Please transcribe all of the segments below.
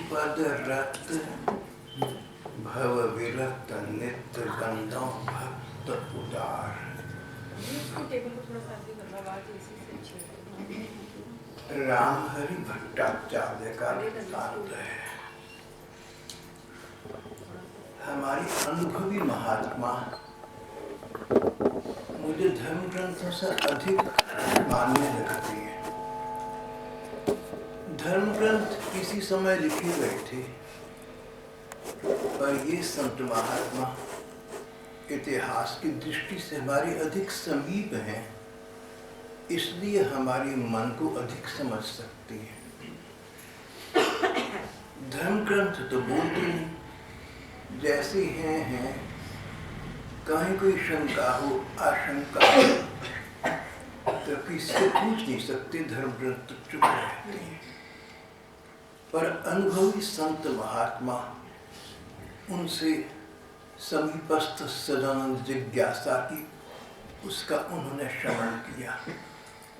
पद रत भव विरत नित्य बंदों भक्त उदार। राम हरि भट्टाचार्य का वृत्तांत है। हमारी अनुभवी महात्मा मुझे धर्म ग्रंथों से अधिक मान्य लगती है। धर्म ग्रंथ किसी समय लिखे गए थे, पर ये संत महात्मा इतिहास की दृष्टि से हमारे अधिक समीप हैं, इसलिए हमारे मन को अधिक समझ सकती है। धर्म ग्रंथ तो बोलते नहीं, जैसे हैं कहीं कोई शंका हो आशंका हो तो किसी से पूछ नहीं सकते, धर्म ग्रंथ तो चुप रहते हैं। पर अनुभवी संत महात्मा उनसे समीपस्थ सदानंद जिज्ञासा की, उसका उन्होंने श्रवण किया।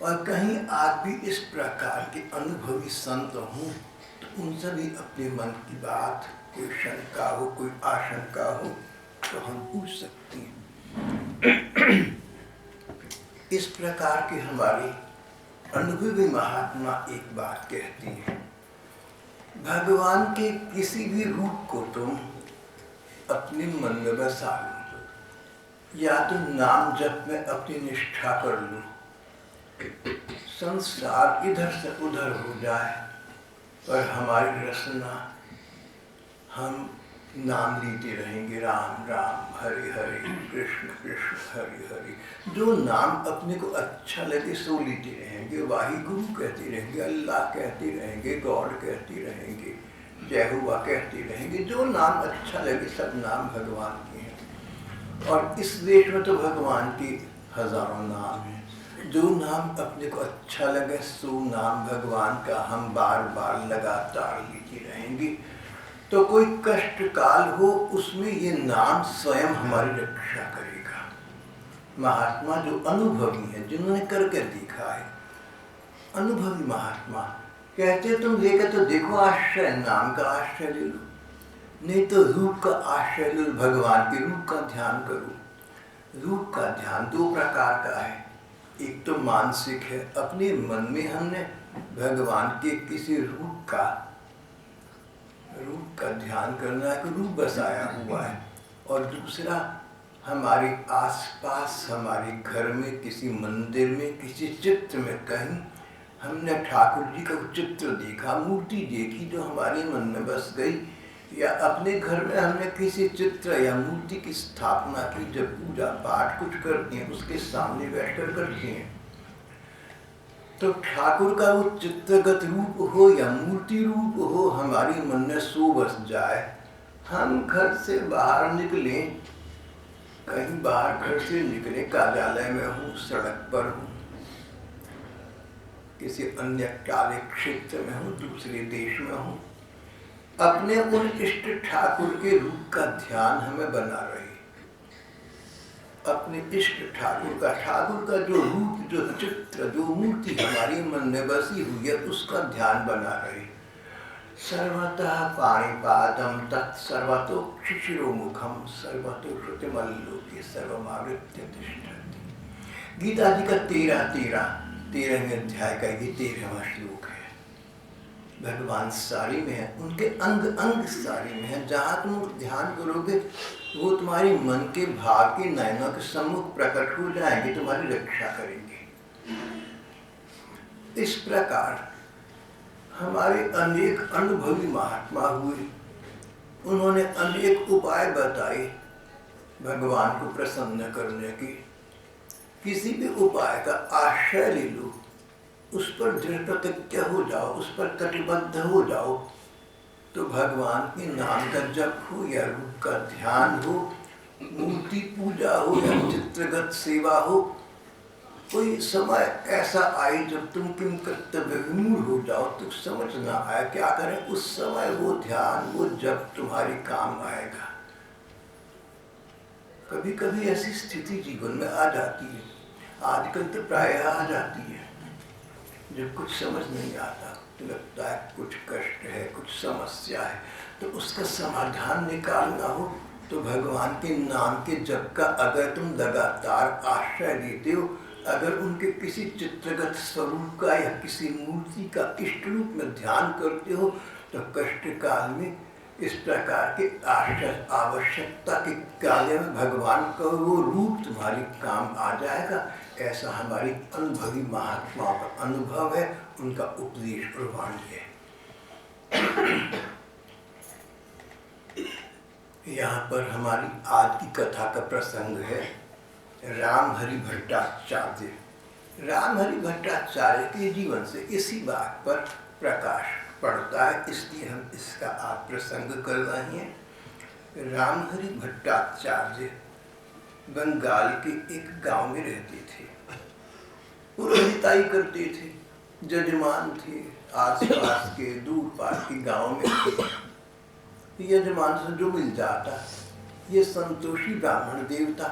और कहीं आप भी इस प्रकार के अनुभवी संत हों तो उनसे भी अपने मन की बात, कोई शंका हो, कोई आशंका हो तो हम पूछ सकते हैं। इस प्रकार के हमारे अनुभवी महात्मा एक बात कहती हैं, भगवान के किसी भी रूप को तुम अपने मन में बसा लो, या तो नाम जप में अपनी निष्ठा कर लो, संसार इधर से उधर हो जाए, पर हमारी रसना हम नाम लेते रहेंगे, राम राम हरे हरे कृष्ण कृष्ण हरे हरे। जो नाम अपने को अच्छा लगे सो लेते रहेंगे, वाहिगुरु कहते रहेंगे, अल्लाह कहते रहेंगे, गॉड कहते रहेंगे, जय हुआ कहते रहेंगे। जो नाम अच्छा लगे, सब नाम भगवान के हैं। और इस देश में तो भगवान के हजारों नाम हैं। जो नाम अपने को अच्छा लगे सो नाम भगवान का हम बार बार लगातार लेते रहेंगे, तो कोई कष्ट काल हो उसमें ये नाम स्वयं हमारी रक्षा करेगा। महात्मा जो अनुभवी है, जिन्होंने करके दिखा है, अनुभवी महात्मा कहते तुम लेकर तो देखो आश्रय, नाम का आश्रय ले लो, नहीं तो रूप का आश्रय लो, भगवान के रूप का ध्यान करो। रूप का ध्यान दो प्रकार का है, एक तो मानसिक है, अपने मन में हमने भगवान के किसी रूप का ध्यान करना है, रूप बसाया हुआ है। और दूसरा हमारे आसपास, हमारे घर में, किसी मंदिर में, किसी चित्र में कहीं हमने ठाकुर जी का चित्र देखा, मूर्ति देखी जो हमारे मन में बस गई, या अपने घर में हमने किसी चित्र या मूर्ति की स्थापना की, जब पूजा पाठ कुछ करते हैं उसके सामने बैठकर करते हैं, तो ठाकुर का वो चित्रगत रूप हो या मूर्ति रूप हो हमारे मन में सो बस जाए। हम घर से बाहर निकले, कहीं बाहर घर से निकले, कार्यालय में हूँ, सड़क पर हूँ, किसी अन्य कार्य क्षेत्र में हूँ, दूसरे देश में हूँ, अपने उन इष्ट ठाकुर के रूप का ध्यान हमें बना रहे। अपने इष्ट ठाकुर का जो रूप, जो चित्र, जो मूर्ति हमारी मन में बसी हुई है, उसका ध्यान बना रहे। सर्वतः पाणिपादं तत् सर्वतो शिशिरोमुखम सर्वतो श्रुतिमल्लोके सर्वमावृत्य तिष्ठति। गीता जी का 13वें अध्याय का ये 13वां श्लोक है। भगवान सारी में है, उनके अंग अंग सारी में है। जहाँ तुम ध्यान करोगे वो तुम्हारे मन के भाव के नयनों के सम्मुख प्रकट हो जाएंगे, तुम्हारी रक्षा करेंगे। इस प्रकार हमारे अनेक अनुभवी महात्मा हुए, उन्होंने अनेक उपाय बताए भगवान को प्रसन्न करने के। किसी भी उपाय का आश्रय ले लो, उस पर दृढ़ प्रतिज्ञ हो जाओ, उस पर कटिबद्ध हो जाओ, तो भगवान के नाम का जप हो या रूप का ध्यान हो, मूर्ति पूजा हो या चित्रगत सेवा हो, कोई समय ऐसा आए जब तुम किम कर्तव्य विमूढ़ हो जाओ, तो समझ ना आए क्या करें, उस समय वो ध्यान, वो जप तुम्हारे काम आएगा। कभी कभी ऐसी स्थिति जीवन में आ जाती है, आजकल तो प्रायः आ जाती है, जब कुछ समझ नहीं आता, तो लगता है कुछ कष्ट है, कुछ समस्या है, तो उसका समाधान निकालना हो तो भगवान के नाम के जप का अगर तुम लगातार आश्रय लेते हो, अगर उनके किसी चित्रगत स्वरूप का या किसी मूर्ति का इष्ट रूप में ध्यान करते हो, तो कष्ट काल में इस प्रकार के आवश्यकता के कार्य में भगवान का वो रूप तुम्हारी काम आ जाएगा। ऐसा हमारी अनुभवी महात्माओं का अनुभव है, उनका उपदेश और वाणी है। यहाँ पर हमारी आज की कथा का प्रसंग है रामहरि भट्टाचार्य। रामहरि भट्टाचार्य के जीवन से इसी बात पर प्रकाश पड़ता है, इसलिए हम इसका आज प्रसंग कर रहे हैं। रामहरि भट्टाचार्य बंगाल के एक गांव में रहते थे। पुरोहिताई करते थे, जजमान थे, आसपास के दूर पास के गांव में यजमान से जो मिल जाता, ये संतोषी ब्राह्मण देवता,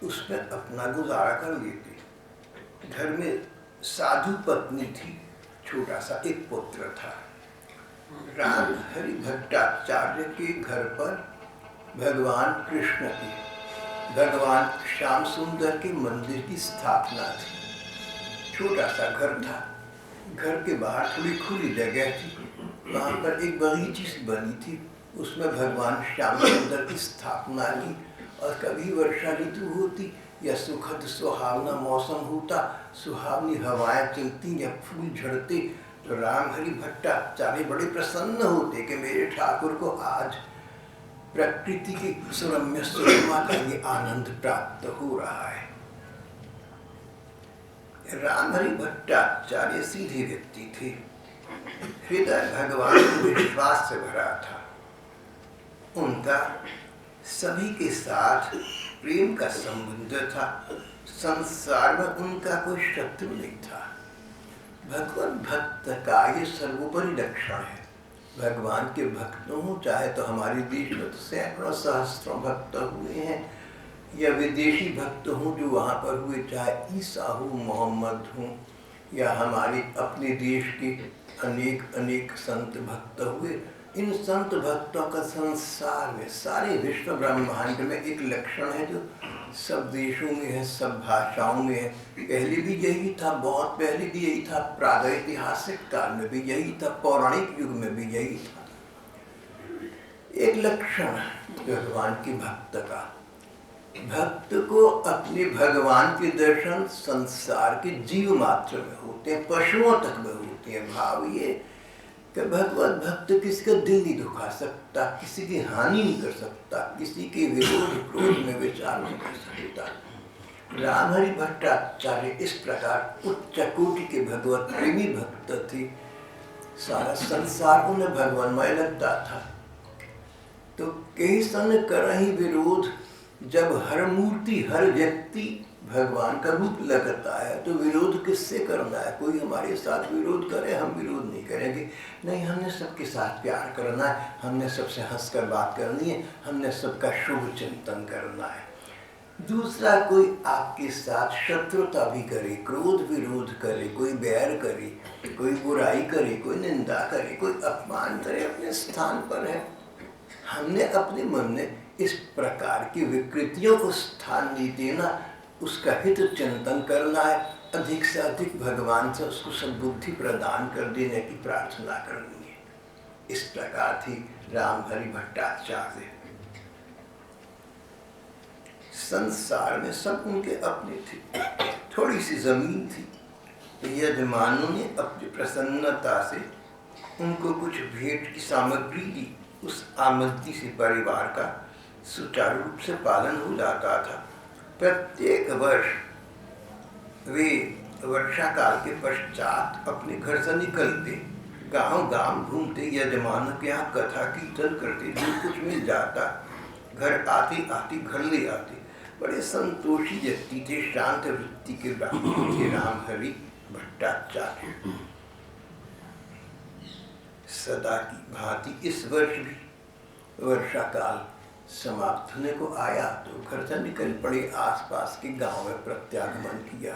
उसमें अपना गुजारा कर लेते। घर में साधु पत्नी थी, छोटा सा एक पुत्र था। रामहरि भट्टाचार्य के घर पर भगवान कृष्ण की, भगवान श्याम सुंदर के मंदिर की स्थापना थी। छोटा सा घर था, घर के बाहर थोड़ी खुली जगह थी, वहाँ पर एक बगीची सी बनी थी, उसमें भगवान श्याम सुंदर की स्थापना की। और कभी वर्षा ऋतु होती या सुखद सुहावना मौसम होता, सुहावनी हवाएं चलती या फूल झड़ते, तो रामहरि भट्टाचार्य बड़े प्रसन्न होते कि मेरे ठाकुर को आज प्रकृति की सुरम्य सुषमा का ये आनंद प्राप्त हो रहा है। रामहरि भट्टाचार्य सीधे व्यक्ति थे, हृदय भगवान के विश्वास से भरा था। उनका सभी के साथ प्रेम का संबंध था, संसार में उनका कोई शत्रु नहीं था। भगवान भक्त का ये सर्वोपरि लक्षण है। भगवान के भक्त हों, चाहे तो हमारे देश में तो सैकड़ों सहस्त्रों भक्त हुए हैं, या विदेशी भक्त हों जो वहाँ पर हुए, चाहे ईसा हो, मोहम्मद हों, या हमारे अपने देश के अनेक अनेक संत भक्त हुए। इन संत भक्तों का संसार में, सारे विश्व ब्रह्मांड में एक लक्षण है जो सब देशों में है, सब भाषाओं में है। पहले भी यही था, बहुत पहले भी यही था, प्रागैतिहासिक काल में भी यही था, पौराणिक युग में भी यही था। एक लक्षण भगवान के भक्त का, भक्त को अपने भगवान के दर्शन संसार के जीव मात्र में होते हैं, पशुओं तक में होते हैं। भाव ये कि भगवत भक्त किसी का दिल नहीं दुखा सकता, किसी की हानि नहीं कर सकता, किसी के विरोध क्रोध में विचार नहीं कर सकता। रामहरि भट्टाचार्य इस प्रकार उच्च कोटि के भगवत प्रेमी भक्त थे। सारा संसार उन्हें भगवानमय लगता था। तो कई सन करहि विरोध, जब हर मूर्ति हर व्यक्ति भगवान का रूप लगता है तो विरोध किससे करना है? कोई हमारे साथ विरोध करे, हम विरोध नहीं करेंगे। नहीं, हमने सबके साथ प्यार करना है, हमने सबसे हंसकर बात करनी है, हमने सबका शुभ चिंतन करना है। दूसरा कोई आपके साथ शत्रुता भी करे, क्रोध विरोध करे, कोई बैर करे, कोई बुराई करे, कोई निंदा करे, कोई अपमान करे, अपने स्थान पर है। हमने अपने मन में इस प्रकार की विकृतियों को स्थान नहीं देना, उसका हित चिंतन करना है, अधिक से अधिक भगवान से उसको सद्बुद्धि प्रदान कर देने की प्रार्थना करनी है। इस प्रकार थी रामहरि भट्टाचार्य। संसार में सब उनके अपने थे। थोड़ी सी जमीन थी, तो यजमानों ने अपनी प्रसन्नता से उनको कुछ भेंट की सामग्री दी। उस आमदनी से परिवार का सुचारू रूप से पालन हो जाता था। प्रत्येक वर्ष वे वर्षा काल के पश्चात अपने घर से निकलते, गांव गांव घूमते, यजमानों के यहाँ कथा कीर्तन करते, जो कुछ मिल जाता घर आते आते घर ले आते। बड़े संतोषी व्यक्ति थे, शांत वृत्ति के ब्राह्मण थे रामहरि भट्टाचार्य। सदा की भांति इस वर्ष भी वर्षा काल समाप्त होने को आया तो घर से निकल पड़े, आसपास के गांव में प्रत्यागमन किया।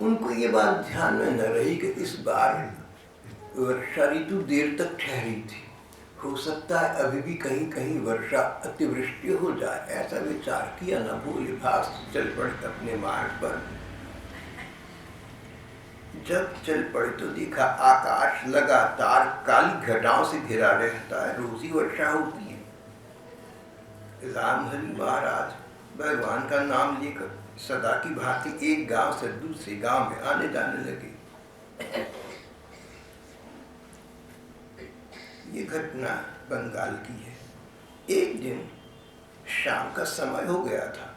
उनको ये बात ध्यान में न रही कि इस बार वर्षा ऋतु देर तक ठहरी थी, हो सकता है अभी भी कहीं कहीं वर्षा अतिवृष्टि हो जाए। ऐसा विचार किया, न भूले भाग चल पड़े अपने मार्ग पर। जब चल पड़े तो देखा आकाश लगातार काली घटाओं से घिरा रहता है, रोज ही वर्षा होती है। राम हरि महाराज भगवान का नाम लेकर सदा की भांति एक गांव से दूसरे गांव में आने जाने लगे। ये घटना बंगाल की है। एक दिन शाम का समय हो गया था।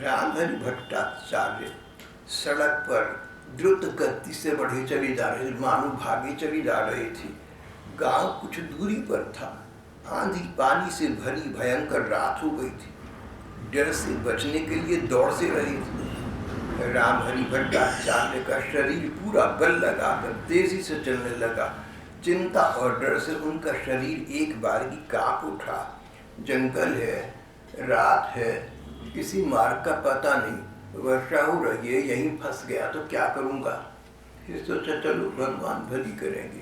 रामहरि भट्टाचार्य सड़क पर द्रुत गति से बढ़े चले जा रहे, मानो भागे चली जा रहे थे। गांव कुछ दूरी पर था। आंधी पानी से भरी भयंकर रात हो गई थी। डर से बचने के लिए दौड़ से रहे थे। रामहरि भट्टाचार्य का शरीर पूरा बल लगाकर तेजी से चलने लगा। चिंता और डर से उनका शरीर एक बार ही कांप उठा। जंगल है, रात है, किसी मार्ग का पता नहीं, वर्षा हो रही है, यहीं फंस गया तो क्या करूंगा। फिर सोचा चलो भगवान भली करेंगे।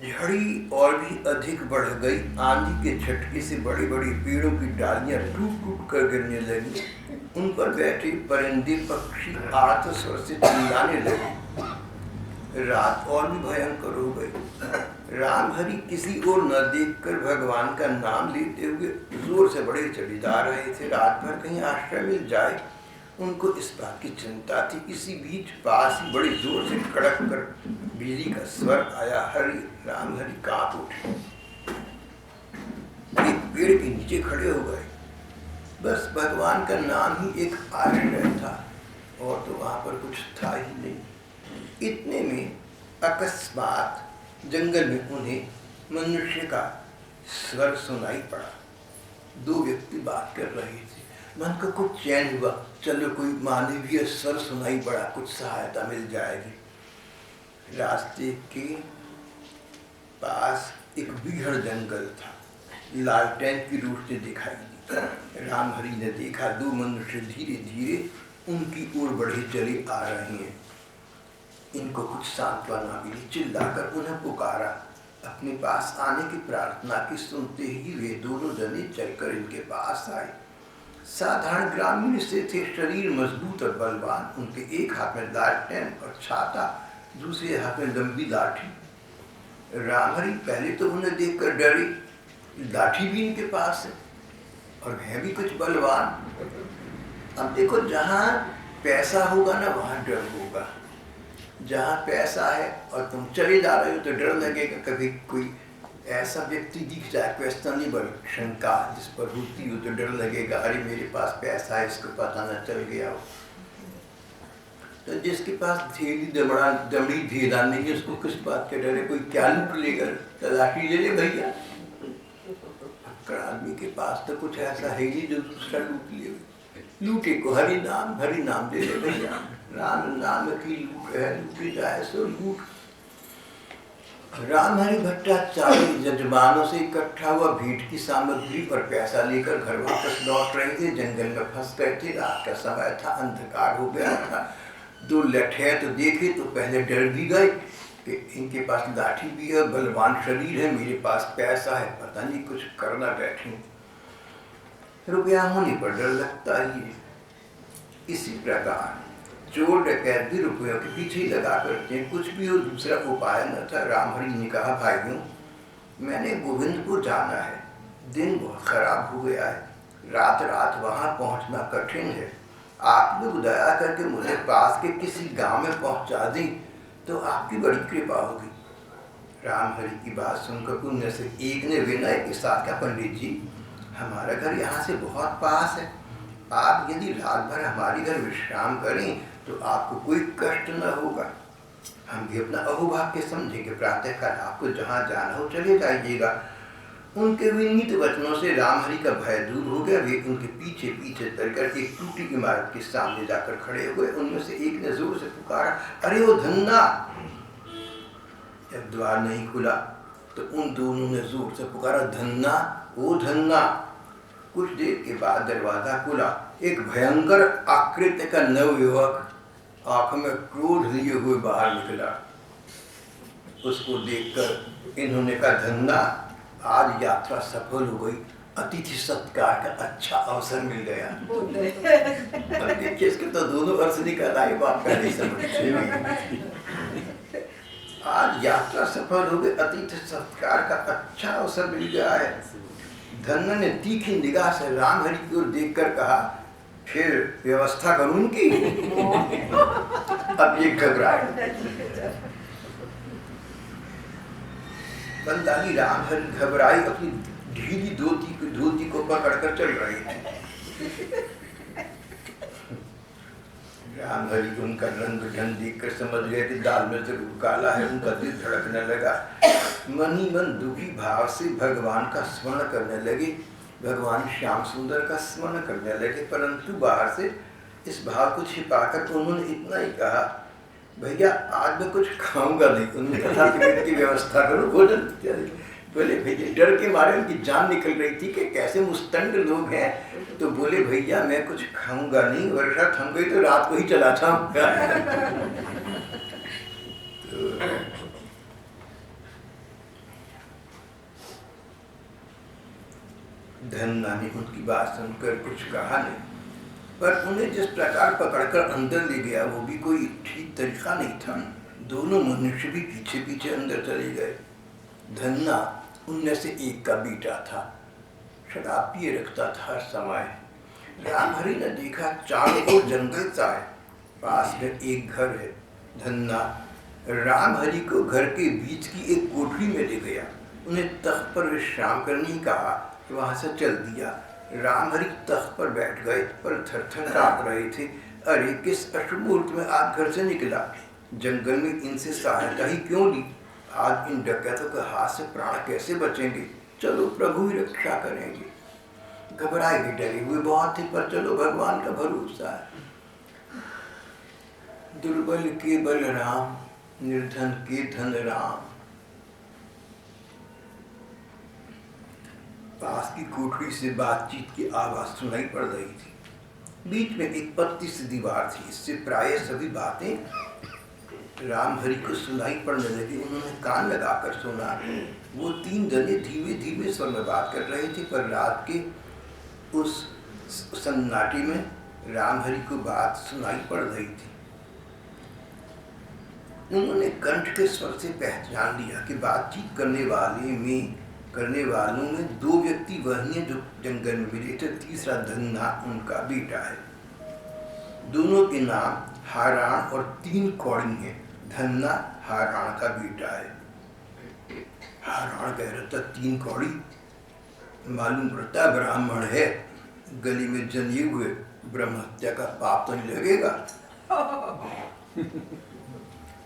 झड़ी और भी अधिक बढ़ गई। आंधी के झटके से बड़े बड़े पेड़ों की डालियां टूट टूट कर गिरने लगी। उन पर बैठे परिंदे पक्षी आर्त स्वर से चिल्लाने लगे। रात और भी भयंकर हो गई। रामहरि किसी ओर न देखकर भगवान का नाम लेते हुए जोर से बढ़े चले जा रहे थे। रात भर कहीं आश्रय मिल जाए, उनको इस बात की चिंता थी। इसी बीच पास ही बड़े जोर से कड़क कर बिजली का स्वर आया। हरि रामहरि कांप उठे, एक पेड़ के नीचे खड़े हो गए। बस भगवान का नाम ही एक आश्रय था और तो वहां पर कुछ था ही नहीं। इतने में अकस्मात जंगल में उन्हें मनुष्य का स्वर सुनाई पड़ा। दो व्यक्ति बात कर रहे थे। मन को कुछ चैन हुआ, चलो कोई मानवीय स्वर सुनाई पड़ा, कुछ सहायता मिल जाएगी। रास्ते के पास एक बीहड़ जंगल था। लालटेन की रोशनी दिखाई दी। रामहरि ने देखा दो मनुष्य धीरे धीरे उनकी ओर बढ़े चले आ रहे हैं। इनको कुछ सांत्वना मिली। चिल्लाकर उन्हें पुकारा। अपने पास आने की प्रार्थना की। सुनते ही वे दोनों जने चलकर इनके पास आए। साधारण ग्रामीण से थे, शरीर मजबूत और बलवान। उनके एक हाथ में लालटेन और छाता, दूसरे हाथ में लंबी लाठी। रामहरि पहले तो उन्हें देखकर डरे, लाठी भी इनके पास है और है भी कुछ बलवान। अब देखो, जहाँ पैसा होगा ना वहाँ डर होगा। जहाँ पैसा है और तुम चले जा रहे हो तो डर लगेगा। कभी कोई ऐसा व्यक्ति दिख जाए, क्वेश्चनेबल शंका जिस पर होती हो, तो डर लगेगा, अरे मेरे पास पैसा है, इसको पता न चल गया हो। तो जिसके पास दमड़ी धेला नहीं है, उसको किस बात के डर है। कोई क्या लूट लेगा, तलाशी ले ले भैया। आदमी के पास तो कुछ ऐसा है नहीं जो दूसरा लूट ले। लूटे को हरि नाम दे ले भैया। राम नाम की लूट है, लूटी जाए सो लूट। रामहरि भट्टाचार्य जजमानों से इकट्ठा हुआ भेंट की सामग्री और पैसा लेकर घर वापस लौट रहे थे। जंगल में फंस गए थे। रात का समय था, अंधकार हो गया था। दो लठे तो देखे तो पहले डर भी गए कि इनके पास लाठी भी है, बलवान शरीर है, मेरे पास पैसा है, पता नहीं कुछ करना बैठे। रुपया होने पर डर लगता ही है। इसी प्रकार चोर डकैत भी रुपयों के पीछे ही लगा करते हैं। कुछ भी हो, दूसरा उपाय न था। रामहरि ने कहा, भाइयों मैंने गोविंदपुर जाना है, दिन बहुत खराब हो गया है, रात वहाँ पहुँचना कठिन है। आप लोग दया करके मुझे पास के किसी गांव में पहुँचा दें तो आपकी बड़ी कृपा होगी। रामहरि की बात सुनकर उनमें से एक ने विनय के साथ कहा, पंडित जी हमारा घर यहाँ से बहुत पास है, आप यदि रात भर हमारे घर विश्राम करें तो आपको कोई कष्ट न होगा। हम भी अपना अहोभाग्य समझेंगे। प्रातःकाल आपको जहाँ जाना हो चले जाइएगा। उनके विनीत वचनों से रामहरि का भय दूर हो गया। वे उनके पीछे पीछे चलकर एक टूटी इमारत के सामने जाकर खड़े हुए। उनमें से एक ने जोर से पुकारा, अरे वो धन्ना। जब द्वार नहीं खुला तो उन दोनों ने जोर से पुकारा, धन्ना, वो धन्ना। कुछ देर के बाद दरवाजा खुला एक भयंकर आकृति का नवयुवक आंखों में क्रोध लिए हुए बाहर निकला। उसको देखकर इन्होंने कहा, धन्ना आज यात्रा सफल हो गई, अतिथि सत्कार का अच्छा अवसर मिल गया। अब देखिए इसके तो दोनों अर्थ निकल आए, बात का नहीं समझ। आज यात्रा सफल हो गई, अतिथि सत्कार का अच्छा अवसर मिल गया है। धन्ना ने तीखी निगाह से राम हरि की ओर देखकर कहा, फिर व्यवस्था करूं उनकी। अब ये घबराए। बंदाली राम हरि घबराई, अपनी ढीली धोती को पकड़कर चल रही थी। राम हरि उनका रंग ढंग देखकर समझ गए कि दाल में जरूर काला है। उनका दिल धड़कने लगा। मन ही मन दुखी भाव से भगवान का स्मरण करने लगे, भगवान श्याम सुंदर का स्मरण करने लगे। परंतु बाहर से इस भाव को छिपाकर उन्होंने इतना ही कहा, भैया आज मैं कुछ खाऊंगा नहीं। उन्होंने कहा कि व्यवस्था करो भोजन। बोले भैया, डर के मारे उनकी जान निकल रही थी कि कैसे मुस्तंड लोग हैं। तो बोले भैया मैं कुछ खाऊंगा नहीं, वर्षा थम गई तो रात को ही चला जाऊंगा। धन्ना ने उनकी बात सुनकर कुछ कहा नहीं, पर उन्हें जिस प्रकार पकड़कर अंदर ले गया वो भी कोई ठीक तरीका नहीं था। दोनों मनुष्य भी पीछे पीछे अंदर चले गए। धन्ना उनमें से एक का बेटा था, शराब पिए रखता था हर समय। राम हरि ने देखा चारों ओर जंगल सा है, पास में एक घर है। धन्ना राम हरि को घर के बीच की एक कोठरी में ले गया, उन्हें तख्त पर विश्राम करने कहा, वहां से चल दिया। राम हरि तख्त पर बैठ गए, पर थर-थर कांप रहे थे। अरे किस अशुभ में आज घर से निकला, जंगल में इनसे सहायता ही क्यों ली। आज इन डकैतों के हाथ से प्राण कैसे बचेंगे। चलो प्रभु ही रक्षा करेंगे। घबराए भी डरे हुए बहुत थे, पर चलो भगवान का भरोसा है। दुर्बल के बल राम, निर्धन के धन राम। पास की कोठरी से बातचीत की आवाज सुनाई पड़ रही थी। बीच में एक पतली सी दीवार थी, इससे प्राय सभी बातें राम हरि को सुनाई पड़ने लगी। उन्होंने कान लगाकर सुना। वो तीन जने धीमे धीमे स्वर में बात कर रहे थे, पर रात के उस सन्नाटे में राम हरि को बात सुनाई पड़ रही थी। उन्होंने कंठ के स्वर से पहचान लिया कि बातचीत करने वालों में दो व्यक्ति वही हैं जो जंगल में मिले थे, तीसरा धन्ना उनका बेटा है। दोनों के नाम हारान और तीन कौड़ी हैं। धन्ना हारान का बेटा है। हारान कह रहा था तीन कौड़ी, मालूम पड़ता ब्राह्मण है, गली में जनिए हुए, ब्रह्म हत्या का पाप तो नहीं लगेगा।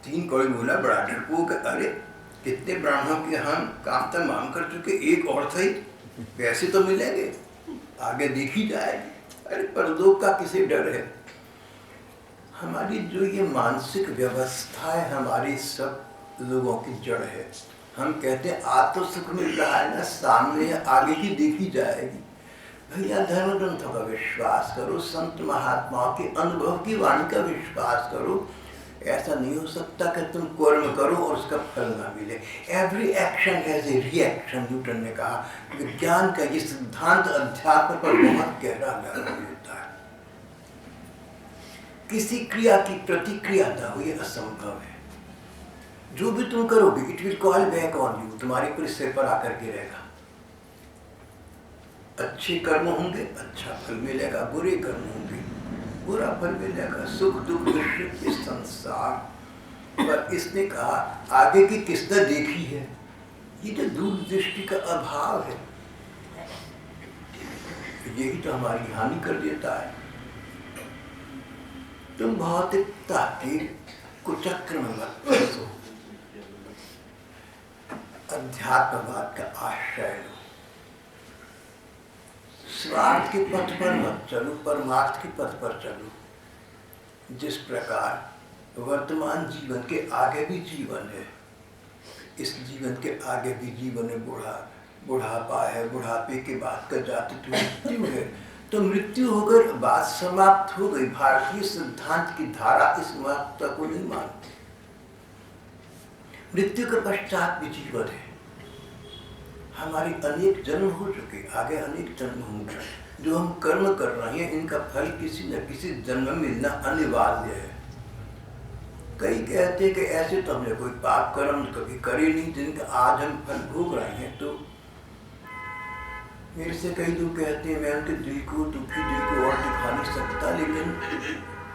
तीन कौड़ी बोला बड़ा डरपोक, अरे कितने ब्राह्मणों के हम काम तमाम कर चुके, एक और सही, पैसे तो मिलेंगे, आगे देखी जाएगी। अरे परलोक का किसे डर है। हमारी जो ये मानसिक व्यवस्था है हमारी सब लोगों की जड़ है। हम कहते हैं आज तो सुख मिल रहा है ना, सामने है, आगे की देखी जाएगी। भैया धर्म ग्रंथों का विश्वास करो, संत महात्माओं के अनुभव की वाणी का विश्वास करो। ऐसा नहीं हो सकता कि तुम कर्म करो और उसका फल ना मिले। Every action has a reaction, Newton ने कहा। विज्ञान का ये सिद्धांत अध्यात्म पर बहुत गहरा असर देता है। किसी क्रिया की प्रतिक्रिया ना हो ये असंभव है। जो भी तुम करोगे it will call back on you, तुम्हारे पूरे सिर पर आकर गिरेगा। अच्छे कर्म होंगे अच्छा फल मिलेगा, बुरे कर्म होंगे बुरा फल मिलेगा। सुख दुख मिश्रित इस संसार पर इसने कहा आगे की किसने देखी है। ये जो दूरदृष्टि का अभाव है यही तो हमारी हानि कर देता है। तुम भौतिकता के कुचक्र में मत फंसो, अध्यात्मवाद का आश्रय लो। स्वार्थ के पथ पर मत चलो, परमार्थ के पथ पर चलो। जिस प्रकार वर्तमान जीवन के आगे भी जीवन है, इस जीवन के आगे भी जीवन है। बुढ़ापा है, बुढ़ापे के बाद का जाति मृत्यु है। तो मृत्यु होकर बात समाप्त हो गई। भारतीय सिद्धांत की धारा इस महत्ता को नहीं मानती। मृत्यु के पश्चात भी जीवन है। हमारे अनेक जन्म हो चुके, आगे अनेक जन्म होंगे। जो हम कर्म कर रहे हैं इनका फल किसी न किसी जन्म में मिलना अनिवार्य है। कई कहते हैं कि ऐसे तो हमने कोई पाप कर्म कभी करे नहीं जिनका आज हम फल भोग रहे हैं। तो मेरे से कई लोग कहते हैं मैं उनके दिल को, दुखी दिल को और दिखा नहीं सकता, लेकिन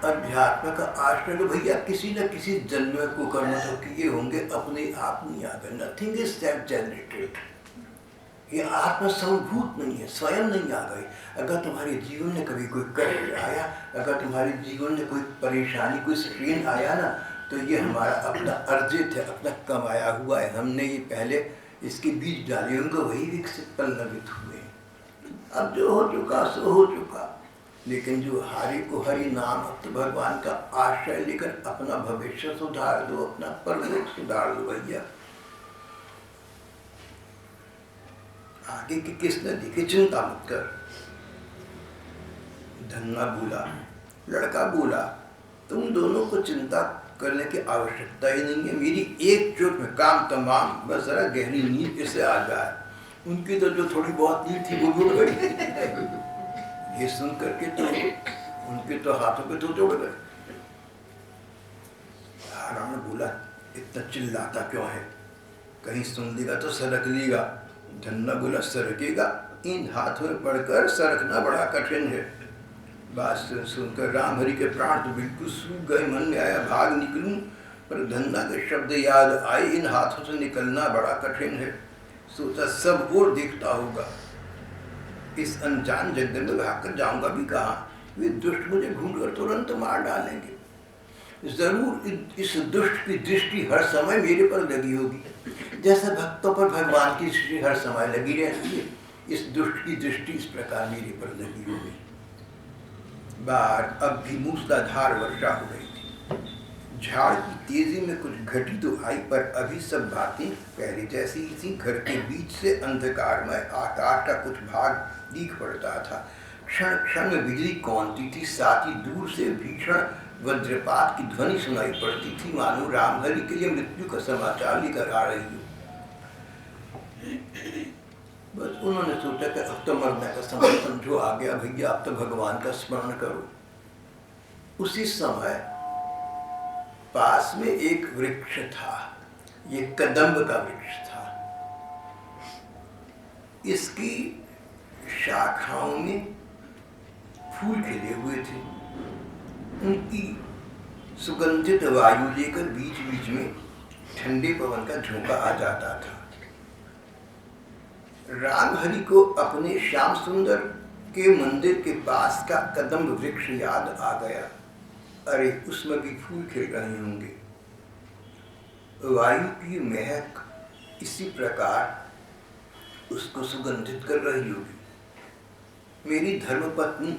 अध्यात्म का आश्रय तो भैया किसी न किसी जन्म को कर्म तो किए होंगे, अपने आप नहीं आ गए। Nothing is self generated. ये आत्म संभूत नहीं है, स्वयं नहीं आ गई। अगर तुम्हारे जीवन में कभी कोई कष्ट आया, अगर तुम्हारे जीवन में कोई परेशानी, कोई स्ट्रेन आया ना, तो ये हमारा अपना अर्जित है, अपना कमाया हुआ है। हमने ये पहले इसके बीज डाले होंगे, वही विकसित पल्लवित हुए। अब जो हो चुका सो हो चुका, लेकिन जो हरि को हरि नाम तो भगवान का आश्रय लेकर अपना भविष्य सुधार दो, अपना परलोक सुधार दो भैया। आगे की किसने देखी चिंता मत कर। धन्ना बोला, लड़का बोला, तुम दोनों को चिंता करने की आवश्यकता ही नहीं है। मेरी एक चोट में काम तमाम, बस जरा गहरी नींद इसे आ जाए। उनकी तो जो थोड़ी बहुत नींद थी वो उड़ गई। ये सुन करके तो उनके तो हाथों पे तो जोड़ गए। राम ने बोला, इतना चिल्लाता क्यों है, कहीं सुन लेगा तो सरक लेगा। धन्ना बोला, सरकेगा, इन हाथों में पड़कर सरकना बड़ा कठिन है। बात सुनकर राम हरि के प्राण तो बिल्कुल सूख गए। मन में आया भाग निकलूं, पर धन्ना के शब्द याद आए, इन हाथों से निकलना बड़ा कठिन है। सोचा सब और देखता होगा, इस अनजान जंगल में भागकर जाऊंगा भी कहाँ, वे दुष्ट मुझे ढूंढकर तुरंत मार डालेंगे। जरूर इस दुष्ट की दृष्टि हर समय मेरे पर लगी होगी, जैसे भक्तों पर भगवान की दृष्टि हर समय लगी रहती है। इस दुष्ट की दृष्टि इस प्रकार मेरे पर लगी होगी। बाहर अब भी मूसलाधार वर्षा हो रही थी। झाड़ की तेजी में कुछ घटी तो आई, पर अभी सब बातें पहले जैसी ही थी। घर के बीच से अंधकारमय आकाश का कुछ भाग दिख पड़ता था। क्षण क्षण में बिजली कौनती थी, साथ ही दूर से भीषण वज्रपात की ध्वनि सुनाई पड़ती थी, मानो रामहरि के लिए मृत्यु का समाचार लेकर आ रही हो। बस उन्होंने सोचा कि अब तो मरने का समय समझो आ गया भैया, अब तो भगवान का स्मरण करो। उसी समय पास में एक वृक्ष था, ये कदम्ब का वृक्ष था। इसकी शाखाओं में फूल खिले हुए थे। उनकी सुगंधित वायु लेकर बीच बीच में ठंडे पवन का झोंका आ जाता था। राम हरि को अपने श्याम सुंदर के मंदिर के पास का कदम्ब वृक्ष याद आ गया। अरे उसमें भी फूल खिल रहे होंगे, वायु की महक इसी प्रकार उसको सुगंधित कर रही होगी। मेरी धर्मपत्नी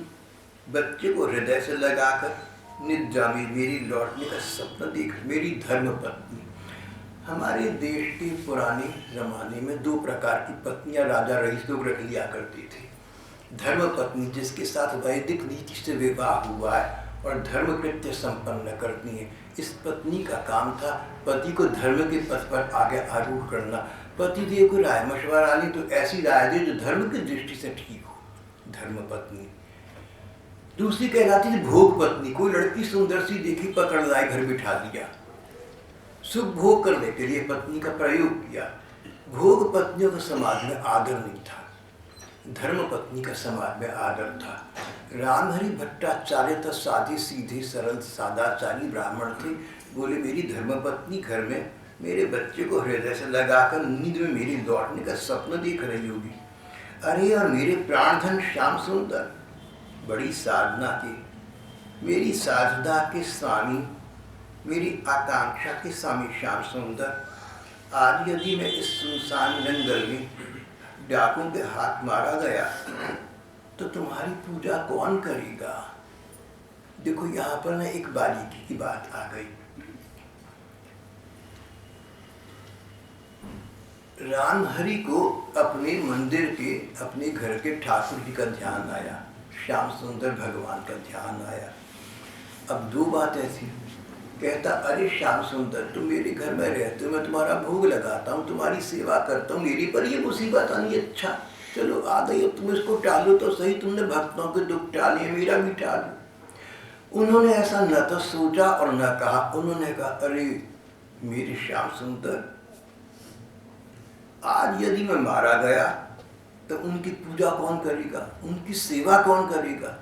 बच्चे को हृदय से लगाकर निद्रा में मेरी लौटने का सपना देख, मेरी धर्मपत्नी। हमारे देश के पुराने जमाने में दो प्रकार की पत्नियां राजा रईस लोग रख लिया करते थे। धर्मपत्नी जिसके साथ वैदिक नीति से विवाह हुआ है और धर्म कृत्य संपन्न करती है। इस पत्नी का काम था पति को धर्म के पथ पर आगे आरूढ़ करना। पति देव को राय मशवरा ली तो ऐसी राय दे जो धर्म की दृष्टि से ठीक हो, धर्मपत्नी। दूसरी कहलाती थी भोग पत्नी। कोई लड़की सुंदर सी देखी, पकड़ लाई, घर बिठा दिया, सुख भोग करने के लिए पत्नी का प्रयोग किया। भोग पत्नियों का समाज में आदर नहीं था, धर्म पत्नी का समाज में आदर था। रामहरि भट्टाचार्य तो साधे सीधे सरल सादाचारी ब्राह्मण थे। बोले मेरी धर्मपत्नी घर में मेरे बच्चे को हृदय से लगाकर नींद में मेरी लौटने का स्वप्न देख रही होगी। अरे और मेरे प्राणधन श्याम सुंदर बड़ी साधना के, मेरी साधना के स्वामी, मेरी आकांक्षा के स्वामी श्याम सुंदर, आज यदि मैं इस सुनसान जंगल में डाकुओं के हाथ मारा गया तो तुम्हारी पूजा कौन करेगा। देखो यहाँ पर ना एक बारीकी की बात आ गई। रामहरि को अपने मंदिर के, अपने घर के ठाकुर जी का ध्यान आया। श्याम सुंदर भगवान का ध्यान आया। अब दो बातें थी। कहता, अरे श्याम सुंदर, तुम मेरे घर में रहते हो, मैं तुम्हारा भोग लगाता हूँ, तुम्हारी सेवा करता हूँ, मेरी पर ये मुसीबत आनी, अच्छा चलो आ गई, अब तुम इसको टालो तो सही, तुमने भक्तों के दुख टाले, मेरा भी टालो। उन्होंने ऐसा न तो सोचा और न कहा। उन्होंने कहा, अरे मेरे श्याम सुंदर, आज यदि मैं मारा गया तो उनकी पूजा कौन करेगा, उनकी सेवा कौन करेगा?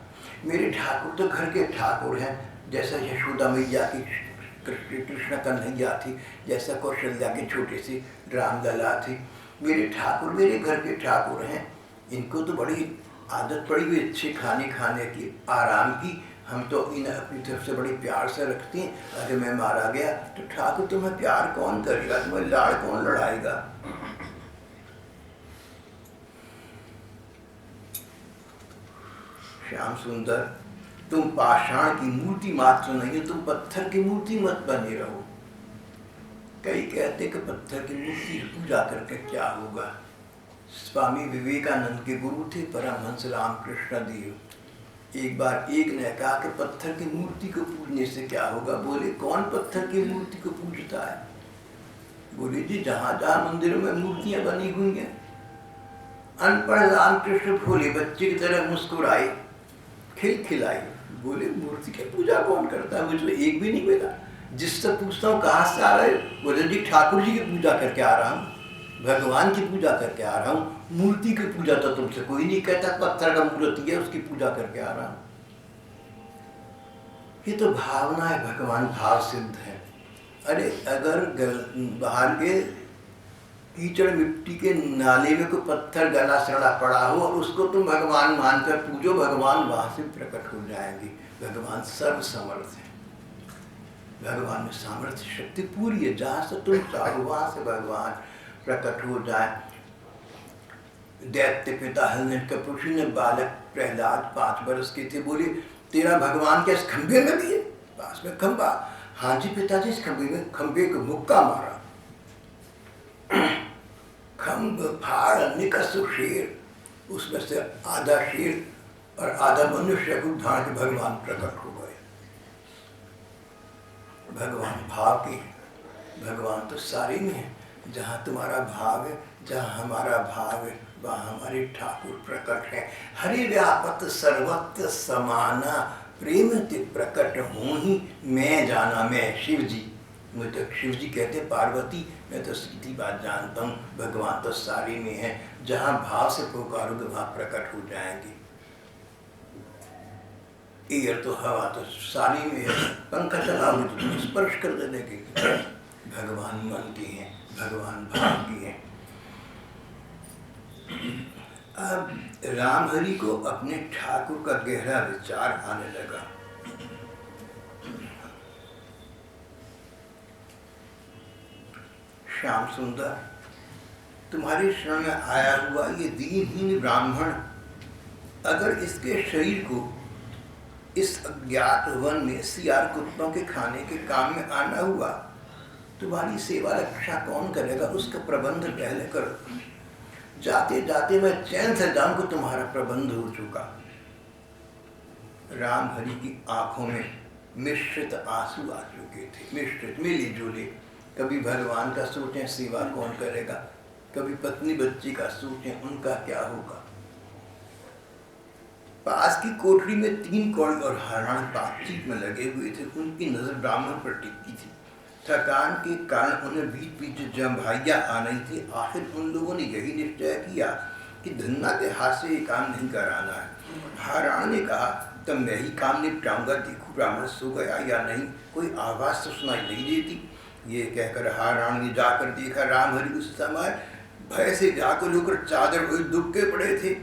मेरे ठाकुर तो घर के ठाकुर हैं, जैसा यशोदा मैया की कृष्ण कन्हैया थी, जैसा कौशल्या के छोटे से रामलला थे। मेरे ठाकुर मेरे घर के ठाकुर हैं, इनको तो बड़ी आदत पड़ी हुई अच्छे खाने खाने की, आराम की। हम तो इन्हें अपनी तरफ से बड़ी प्यार से रखते हैं। अगर मैं मारा गया तो ठाकुर तुम्हें प्यार कौन करेगा, तुम्हें लाड़ कौन लड़ाएगा? श्याम सुंदर, तुम पाषाण की मूर्ति मात्र नहीं हो, तुम पत्थर की मूर्ति मत बने रहो। कई कहते कि पत्थर की मूर्ति पूजा करके क्या होगा। स्वामी विवेकानंद के गुरु थे परमहंस रामकृष्ण देव। एक बार एक ने कहा कि पत्थर की मूर्ति को पूजने से क्या होगा? बोले, कौन पत्थर की मूर्ति को पूजता है? बोले, जी जहां जहां मंदिरों में मूर्तियां बनी हुई हैं। अनपढ़ रामकृष्ण भोले बच्चे की तरह मुस्कुराए, खिलखिलाई। बोले, मूर्ति की पूजा कौन करता है? मुझे एक भी नहीं मिला। जिससे पूछता हूँ कहाँ से आ रहे? बोले, जी ठाकुर जी की पूजा करके आ रहा हूँ, भगवान की पूजा करके आ रहा हूँ। मूर्ति की पूजा तो तुमसे कोई नहीं कहता, पत्थर का मूर्ति है उसकी पूजा करके आ रहा हूँ। ये तो भावना है, भगवान भाव सिद्ध है। अरे अगर बाहर के कीचड़ मिट्टी के नाले में कोई पत्थर गला सड़ा पड़ा हो और उसको तुम भगवान मानकर पूजो, भगवान वहां से प्रकट हो जाएंगे। भगवान सर्व समर्थ है, भगवान में सामर्थ्य शक्ति पूरी है। जहां से तुम चाहो वहां से भगवान प्रकट हो जाए। दैत्य पिता हिरण्यकशिपु ने बालक प्रहलाद 5 वर्ष के थे, बोले, तेरा भगवान क्या इस खंबे में भी है? पास में खंबा? हाँ जी पिताजी, इस खंबे में। खंबे को मुक्का मारा, खंब फाड़ निकसु शेर, उसमें से आधा शेर और आधा मनुष्य को धारण के भगवान प्रकट हो गए। भगवान भाव के, भगवान तो सारे में है। जहाँ तुम्हारा भाव है, जहाँ हमारा भाव है, वहाँ हमारे ठाकुर प्रकट है। हरि व्यापत सर्वत्र समाना, प्रेम ते प्रकट हूँ ही मैं जाना। मैं शिव जी, मुझे तो शिव जी कहते पार्वती, मैं तो सीधी बात जानता हूँ, भगवान तो सारे में है। जहाँ भाव से पुकारोगे वहाँ प्रकट हो जाएंगे। एयर तो हवा तो सारी में है, पंखा चलाओगे तो तुम स्पर्श कर देने के। भगवान मन के हैं, भगवान भाव के हैं। अब राम हरि को अपने ठाकुर का गहरा विचार आने लगा। श्याम सुंदर, तुम्हारे शरण में आया हुआ ये दीनहीन ब्राह्मण, अगर इसके शरीर को इस अज्ञात वन में सियार कुत्तों के खाने के काम में आना हुआ, तुम्हारी सेवा रक्षा कौन करेगा? उसका प्रबंध पहले करो। जाते जाते मैं चैन से जाऊं कि तुम्हारा प्रबंध हो चुका। राम हरि की आंखों में मिश्रित आंसू आ चुके थे, मिश्रित मिले जुले। कभी भगवान का सोचें सेवा कौन करेगा, कभी पत्नी बच्ची का सोचें उनका क्या होगा। पास की कोठरी में 3 कौड़ी और हरान बातचीत में लगे हुए थे। उनकी नजर ब्राह्मण पर टिकी थी। थकान के कारण उन्हें बीच बीच जम्भाइयाँ आ रही थी। आखिर उन लोगों ने यही निश्चय किया कि धन्ना के हाथ से ये काम नहीं कराना है। हरान ने कहा, तब मैं ही काम निपटाऊंगा, देखो ब्राह्मण सो गया या नहीं, कोई आवाज तो सुनाई नहीं देती। ये कहकर हरान ने जाकर देखा, राम हरि उस समय भय से व्याकुल होकर चादर हुए दुबके पड़े थे।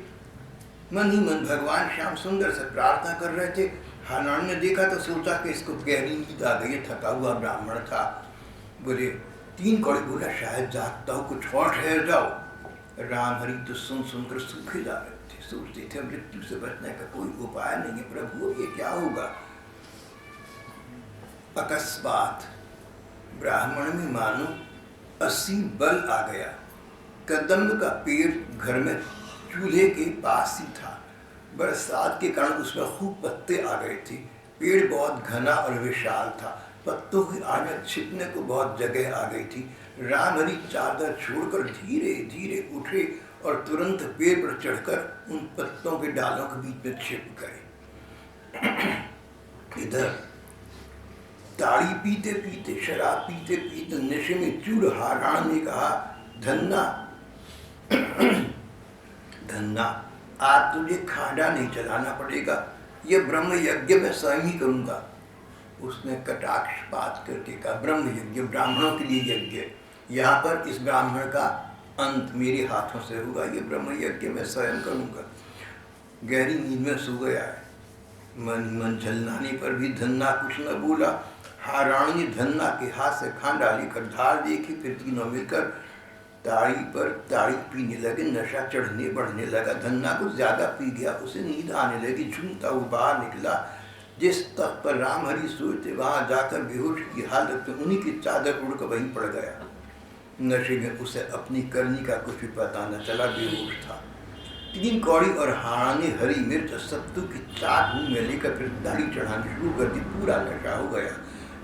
मन ही मन भगवान श्याम सुंदर से प्रार्थना कर रहे थे। हरान ने देखा तो सोचा कि इसको गहरी नींद आ गई, थका हुआ ब्राह्मण था। बोले, 3 कौड़ी बोला, शायद जागता हो, कुछ और ठहर जाओ। राम हरि तो सुन सुनकर सूखे जा रहे थे, सोचते थे मृत्यु से बचने का कोई उपाय नहीं है प्रभु, ये क्या होगा। अकस्मात ब्राह्मण में मानो असीम बल आ गया। कदम्ब का पेड़ घर में चूल्हे के पास ही था। बरसात के कारण उसमें खूब पत्ते आ गए थे। पेड़ बहुत घना और विशाल था, पत्तों की आड़ छिपने को बहुत जगह आ गई थी। राम हरी चादर छोड़कर धीरे धीरे उठे और तुरंत पेड़ पर चढ़कर उन पत्तों के डालों के बीच में छिप गए। इधर ताड़ी पीते पीते, शराब पीते पीते नशे में चूर हारान ने कहा, धन्ना धन्ना, आज तुझे खाड़ा नहीं चलाना पड़ेगा, यह ब्रह्म यज्ञ मैं स्वयं ही करूंगा। उसने कटाक्षपात करके कहा, ब्रह्म यज्ञ, ब्राह्मणों के लिए यज्ञ, यहाँ पर इस ब्राह्मण का अंत मेरे हाथों से होगा, ये ब्रह्म यज्ञ मैं स्वयं करूंगा। गहरी नींद में सो गया है। मन झलनाने पर भी धन्ना कुछ न बोला। हारान ने धन्ना के हाथ से खांडा लेकर धार देखी, फिर तीनों मिलकर ताड़ी पर ताड़ी पीने लगे। नशा चढ़ने बढ़ने लगा। धन्ना कुछ ज्यादा पी गया, उसे नींद आने लगी। झूमता वो बाहर निकला। जिस तख्त पर राम हरि सोए थे वहां जाकर बेहोश की हालत में उन्हीं की चादर उड़कर वहीं पड़ गया। नशे में उसे अपनी करनी का कुछ भी पता न चला, बेहोश था। 3 कौड़ी और हाड़ा ने हरी मिर्च सत्तू की चाट मुंह में लेकर फिर दाढ़ी चढ़ानी शुरू कर दी। पूरा नशा हो गया।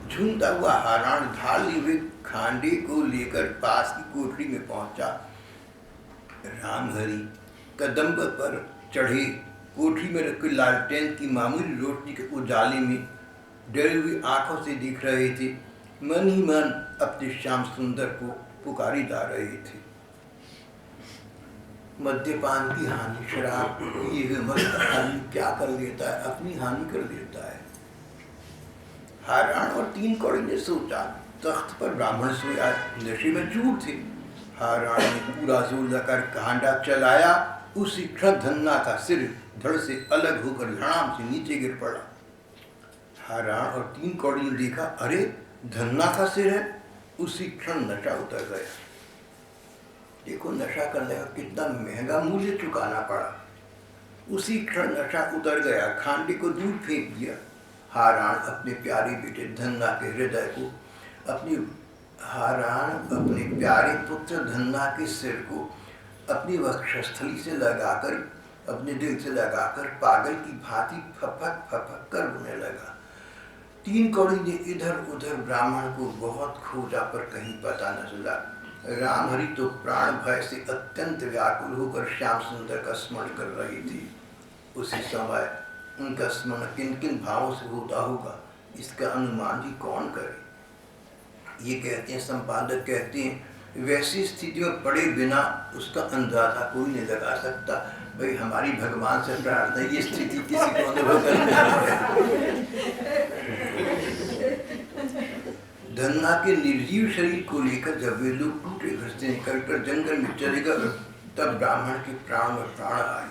झूमता हुआ हारान ढाली हुए खांडे को लेकर पास की कोठरी में पहुंचा। राम हरि कदम पर चढ़े कोठरी में रखे लालटेन की मामूली रोशनी के उजाले में डरी हुई आंखों से देख रहे थे। मन ही मन अपने श्याम सुंदर को पुकारी जा रहे थे। मद्यपान की हानि, शराब ये मस्त आदमी क्या कर लेता है, अपनी हानि कर देता है। हारान और 3 कौड़ी ने सोचा, तख्त पर ब्राह्मण सोया, नशे में चूर थे। हारान ने पूरा जोर लगाकर कांडा चलाया। उसी क्षण धन्ना का सिर धड़ से अलग होकर धड़ाम से नीचे गिर पड़ा। हारान और 3 कौड़ी ने देखा, अरे धन्ना का सिर है। उसी क्षण नशा उतर गया। देखो नशा करने का कितना महंगा मूल्य चुकाना पड़ा। उसी क्षण नशा उतर गया, खांडे को दूर फेंक दिया। हारान अपने प्यारे बेटे धन्ना के हृदय को, हारान अपने प्यारे पुत्र धन्ना के सिर को अपनी वक्षस्थली से लगाकर, अपने दिल से लगाकर पागल की भांति फपक फपक कर रोने लगा। 3 कौड़ी ने इधर उधर ब्राह्मण को बहुत खोजा पर कहीं पता न चला। राम हरि तो प्राण भय से अत्यंत व्याकुल होकर श्याम सुंदर का स्मरण कर रही थी। उसी समय उनका स्मरण किन किन भावों से होता होगा, इसका अनुमान भी कौन करे। ये कहते हैं, संपादक कहते हैं, वैसी स्थिति में पड़े बिना उसका अंदाजा कोई नहीं लगा सकता। भाई हमारी भगवान से प्रार्थना, ये स्थिति किसी को अनुभव करनी है। धन्ना के निर्जीव शरीर को लेकर जब वे लोग टूटे घर से निकलकर जंगल में चले गए, तब ब्राह्मण के प्राण में प्राण आए।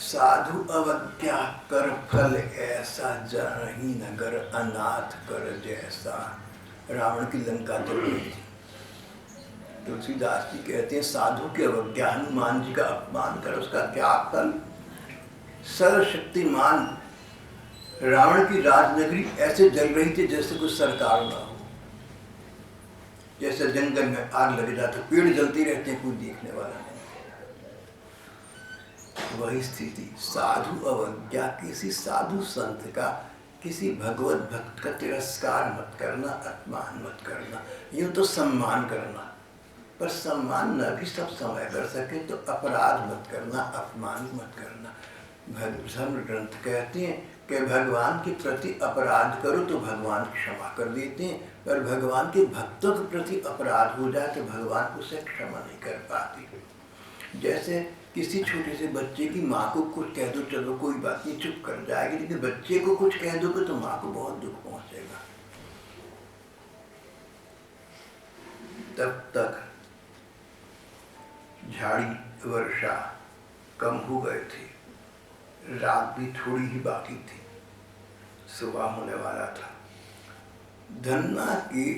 साधु अवज्ञा कर फल ऐसा, जनही नगर अनाथ कर जैसा। रावण की लंका जल रही थी। तुलसीदास जी कहते हैं, साधु के अवज्ञा, हनुमान जी का अपमान कर उसका क्या फल। सर्वशक्तिमान रावण की राजनगरी ऐसे जल रही थी जैसे कुछ सरकार ना हो। जैसे जंगल में आग लग जाती, पेड़ जलते रहते, कोई देखने वाला नहीं। वही स्थिति। साधु अवज्ञा, किसी साधु संत का, किसी भगवत भक्त का तिरस्कार मत करना, अपमान मत करना। यूं तो सम्मान करना, पर सम्मान न भी सब समय कर सके तो अपराध मत करना, अपमान मत करना। धर्म ग्रंथ कहते हैं कि भगवान के प्रति अपराध करो तो भगवान क्षमा कर देते हैं, पर भगवान के भक्तों के प्रति अपराध हो जाए तो भगवान उसे क्षमा नहीं कर पाते। जैसे किसी छोटे से बच्चे की माँ को कुछ कह दो, चलो कोई बात नहीं, चुप कर जाएगी, लेकिन बच्चे को कुछ कह दोगे तो माँ को बहुत दुख पहुंचेगा। तब तक झाड़ी वर्षा कम हो गए थे, रात भी थोड़ी ही बाकी थी, सुबह होने वाला था। धन्ना के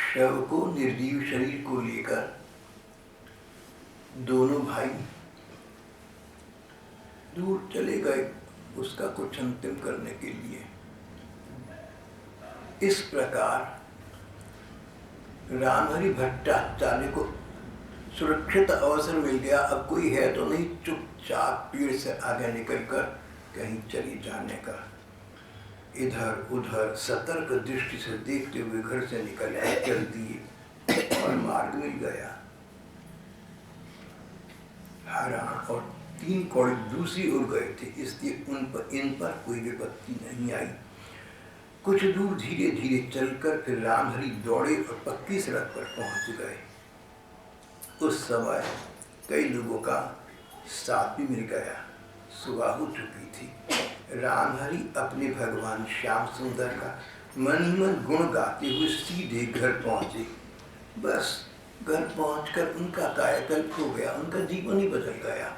शव को, निर्जीव शरीर को लेकर दोनों भाई दूर चले गए उसका कुछ अंतिम करने के लिए। इस प्रकार रामहरि भट्टाचार्य को सुरक्षित अवसर मिल गया, अब कोई है तो नहीं, चुपचाप पेड़ से आगे निकलकर कहीं चली जाने का। इधर उधर सतर्क दृष्टि से देखते हुए घर से निकल आए, चल दिए और मार्ग मिल गया। हरण और 3 कौड़े दूसरी ओर गए थे, इसलिए इन पर कोई विपत्ति नहीं आई। कुछ दूर धीरे धीरे चलकर फिर रामहरि दौड़े और पक्की सड़क पर पहुंच गए। उस समय कई लोगों का साथ भी मिल गया, सुबह हो चुकी थी। रामहरि अपने भगवान श्याम सुंदर का मन ही मन गुण गाते हुए सीधे घर पहुंचे। बस घर पहुंचकर उनका कायाकल्प हो गया, उनका जीवन ही बदल गया।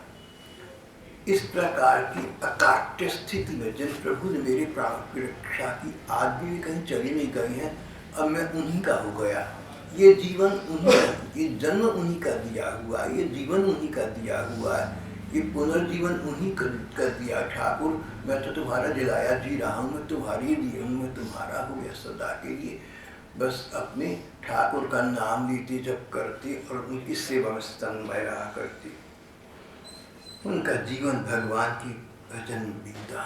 इस प्रकार की अकाट्य स्थिति में जिन प्रभु ने मेरे प्राण की रक्षा की, आज भी कहीं चली नहीं गई हैं, अब मैं उन्हीं का हो गया। ये जीवन उन्हीं, ये जन्म उन्हीं का दिया हुआ, ये जीवन उन्हीं का दिया हुआ है, ये पुनर्जीवन उन्हीं कर दिया। ठाकुर मैं तो तुम्हारा दिलाया जी रहा हूँ, मैं तुम्हारे लिए हूँ, मैं तुम्हारा हो गया सदा के लिए। बस अपने ठाकुर का नाम लेते जब करते और उनकी सेवा में तन्मय रहा करते। उनका जीवन भगवान के भजन बीता।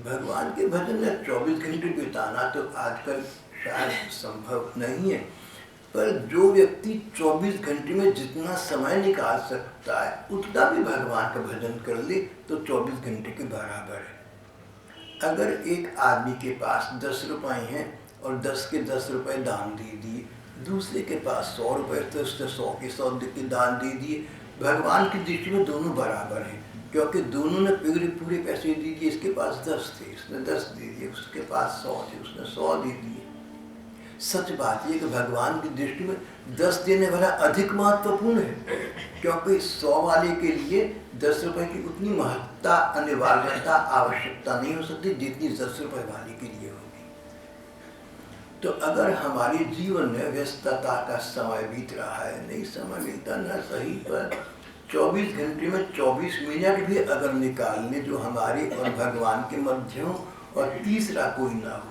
भगवान के भजन में 24 घंटे बिताना तो आजकल शायद संभव नहीं है, पर जो व्यक्ति 24 घंटे में जितना समय निकाल सकता है उतना भी भगवान का भजन कर ले तो 24 घंटे के बराबर है। अगर एक आदमी के पास 10 रुपए हैं और 10 के 10 रुपए दान दे दिए, दूसरे के पास 100 रुपए तो उसने 100 के 100 के दान दे दिए, भगवान की दृष्टि में दोनों बराबर हैं, क्योंकि दोनों ने पूरे पैसे दे दिए। इसके पास 10 थे, इसने 10 दे दिए, उसके पास 100 थे, उसने 100 दे दिए। सच बात यह कि भगवान की दृष्टि में 10 देने वाला अधिक महत्वपूर्ण है, क्योंकि 100 वाले के लिए 10 रुपए की उतनी महत्ता, अनिवार्यता, आवश्यकता नहीं हो सकती जितनी 10 रुपए वाले के लिए होगी। तो अगर हमारे जीवन में व्यस्तता का समय बीत रहा है, नहीं समय मिलता न सही, पर 24 घंटे में 24 मिनट भी अगर निकाल ले जो हमारे और भगवान के मध्य हो और तीसरा कोई ना हो,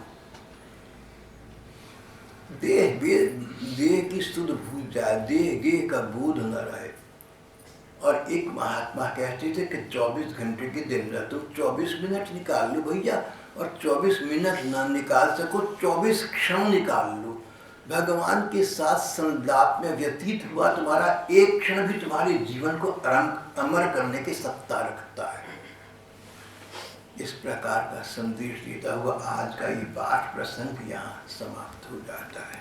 देह की सुध भूल जाए, देह का बोध न रहे। और एक महात्मा कहते थे कि 24 घंटे के दिन में तुम 24 मिनट निकाल लो भैया, और 24 मिनट ना निकाल सको 24 क्षण निकाल लो। भगवान के साथ संलाप में व्यतीत हुआ तुम्हारा एक क्षण भी तुम्हारे जीवन को अमर करने की सत्ता रखता है। इस प्रकार का संदेश देता हुआ आज का ये पाठ प्रसंग यहाँ समाप्त हो जाता है।